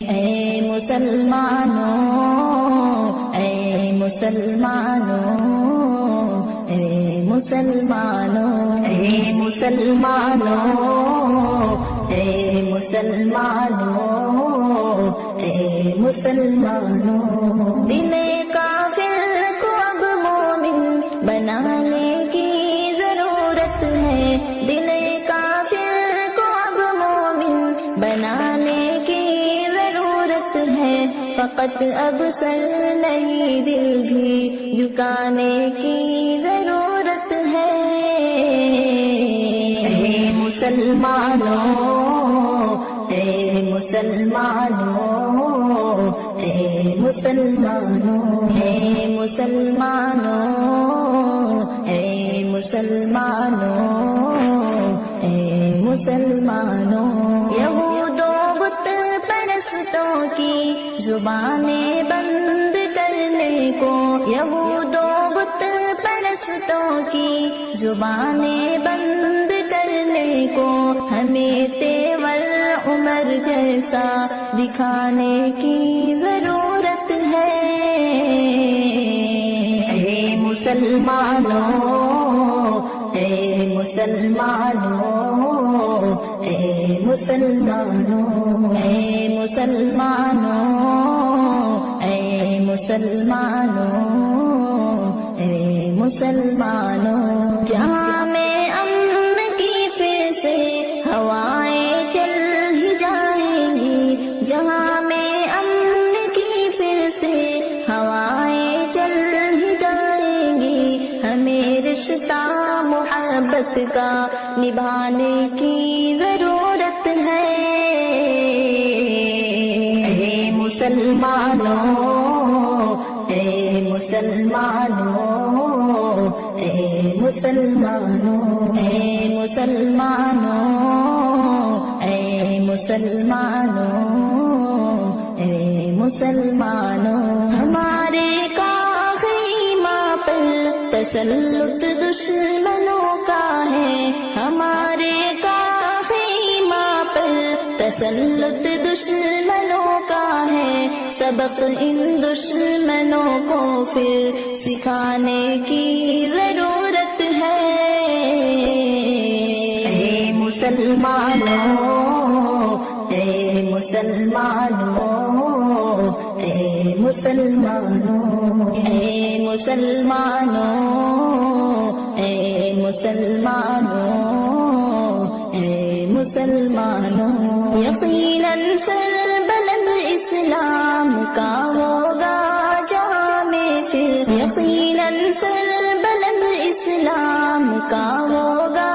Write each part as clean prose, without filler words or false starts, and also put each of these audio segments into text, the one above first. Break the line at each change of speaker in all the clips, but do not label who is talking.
اے مسلمانوں، اے مسلمانوں، اے مسلمانوں، اے مسلمانوں، اے مسلمانوں، اے مسلمانوں، دل کافر کو اب مومن بنانے کی ضرورت ہے، دل کافر کو اب مومن بنانے کی ضرورت ہے، فقط اب سر نہیں دل بھی جھکانے کی ضرورت ہے۔ اے مسلمانوں، اے مسلمانوں، اے مسلمانوں، اے مسلمانوں، اے مسلمانوں، اے مسلمانوں، یہود و بت پرستوں کی زبانیں بند کرنے کو، یہود و بت پرستوں کی زبانیں بند کرنے کو، ہمیں تیور عمر جیسا دکھانے کی ضرورت ہے۔ اے مسلمانوں، اے مسلمانوں، اے مسلمانوں، اے مسلمانوں، اے مسلمانوں، اے مسلمانوں، جہاں میں امن کی پھر سے ہوائیں چل ہی جائیں گی، جہاں میں امن کی پھر سے ہوائیں چل ہی جائیں گی، ہمیں رشتہ محبت کا نبھانے کی ضرورت ہے۔ اے مسلمانوں، اے مسلمانوں، اے مسلمانوں، اے مسلمانوں، اے مسلمانوں، اے مسلمانوں، ہمارے خیمہ پر تسلط دشمنوں کا ہے، ہمارے خیمہ پر تسلط دشمنوں کا ہے، سبق ان دشمنوں کو پھر سکھانے کی ضرورت ہے۔ اے مسلمانوں، اے مسلمانوں، اے مسلمانوں، اے مسلمانوں، اے مسلمانوں، اے مسلمانوں، یقیناً سر بلند اسلام کا ہوگا جہاں میں پھر، یقیناً سر بلند اسلام کا ہوگا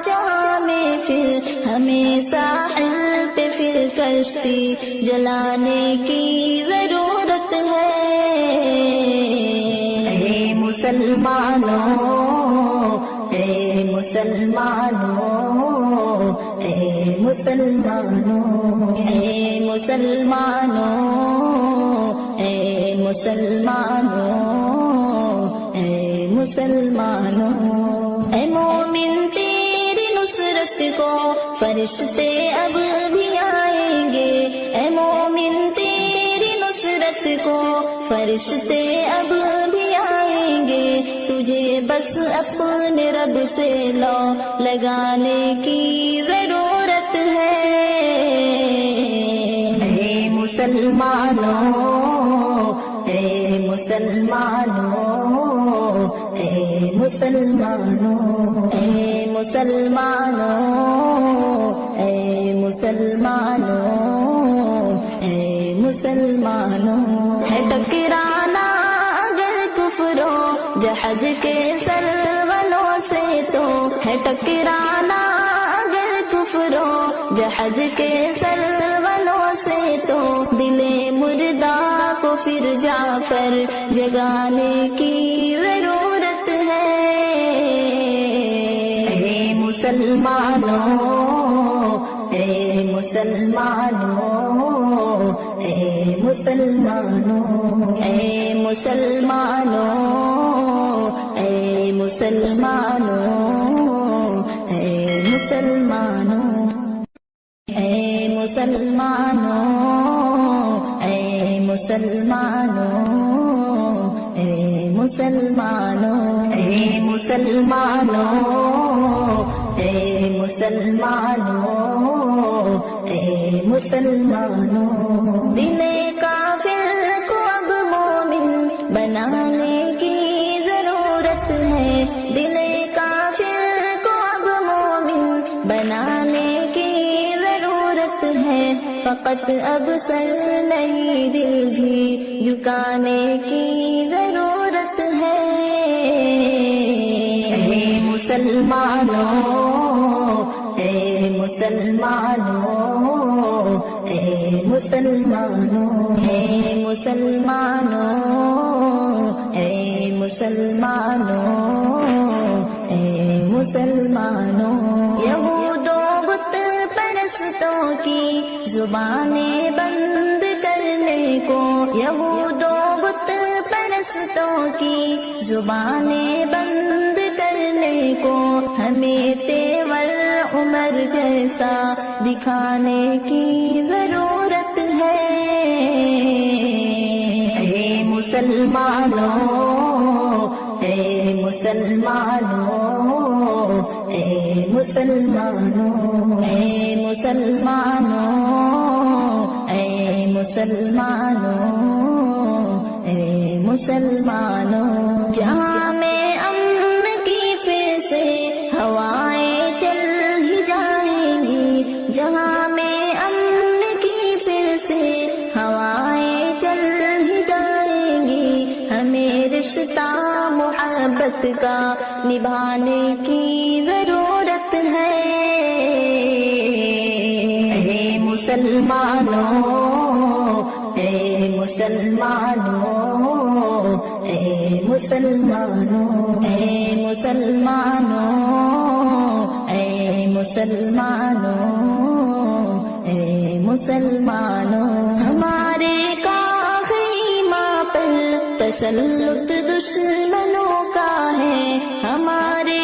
جہاں میں پھر، ہمیں ساحل پہ پھر کشتی جلانے کی ضرورت ہے۔ اے مسلمانوں، اے مسلمانوں، اے مسلمانوں، اے مسلمانوں، اے مسلمانوں، اے مسلمانوں، اے مومن تیری نصرت کو فرشتے اب بھی آئیں گے، اے مومن تیری نصرت کو فرشتے اب بھی آئیں گے، تجھے بس اپنے رب سے لو لگانے کی ضرورت ہے۔ اے مسلمانوں، اے مسلمانوں، اے مسلمانوں، اے مسلمانوں، اے مسلمانوں، اے مسلمانوں، ہے ٹکرانا اگر کفر و جہد کے سرغنوں سے تو، ہے ٹکرانا اگر کفر و جہد کے سرغنوں سے تو، دل مردہ کو پھر جعفر جگانے کی ضرورت ہے۔ اے مسلمانوں، اے مسلمانوں، اے مسلمانوں، اے مسلمانوں، اے مسلمانوں، اے مسلمانوں، اے مسلمانوں، مسلمانوں اے مسلمانوں اے مسلمانوں اے مسلمانوں اے مسلمانوں دل کافر کو اب مومن بنانے کی ضرورت ہے دل کافر کو اب مومن بنانے کی ضرورت ہے فقط اب سر نہیں دل بھی جھکانے کی ضرورت ہے اے مسلمانوں اے مسلمانوں اے مسلمانوں اے مسلمانوں اے مسلمانوں اے مسلمانوں یہود و بت پرستوں کی زبانیں بند کرنے کو یہود و بت پرستوں کی زبانیں بند کرنے کو ہمیں تیور عمر جیسا دکھانے کی ضرورت ہے اے مسلمانوں اے مسلمانوں اے مسلمانوں اے مسلمانوں اے مسلمانوں اے مسلمانوں جہاں میں امن کی پھر سے ہوائیں چل ہی جائیں گی جہاں میں امن کی پھر سے ہوائیں چل ہی جائیں گی ہمیں رشتہ محبت کا نبھانے کی ضرورت ہے اے مسلمانوں اے مسلمانوں اے مسلمانوں اے مسلمانوں اے مسلمانوں اے مسلمانوں ہمارے خیمہ پر تسلط دشمنوں کا ہے ہمارے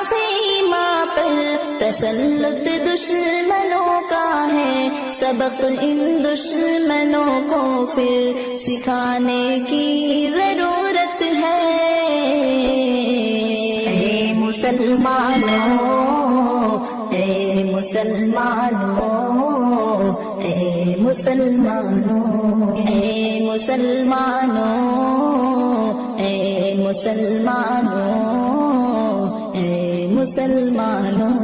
خیمہ پر تسلط دشمنوں کا ہے سبق ان دشمنوں کو پھر سکھانے کی ضرورت ہے اے مسلمانوں اے مسلمانوں اے مسلمانوں اے مسلمانوں اے مسلمانوں اے مسلمانوں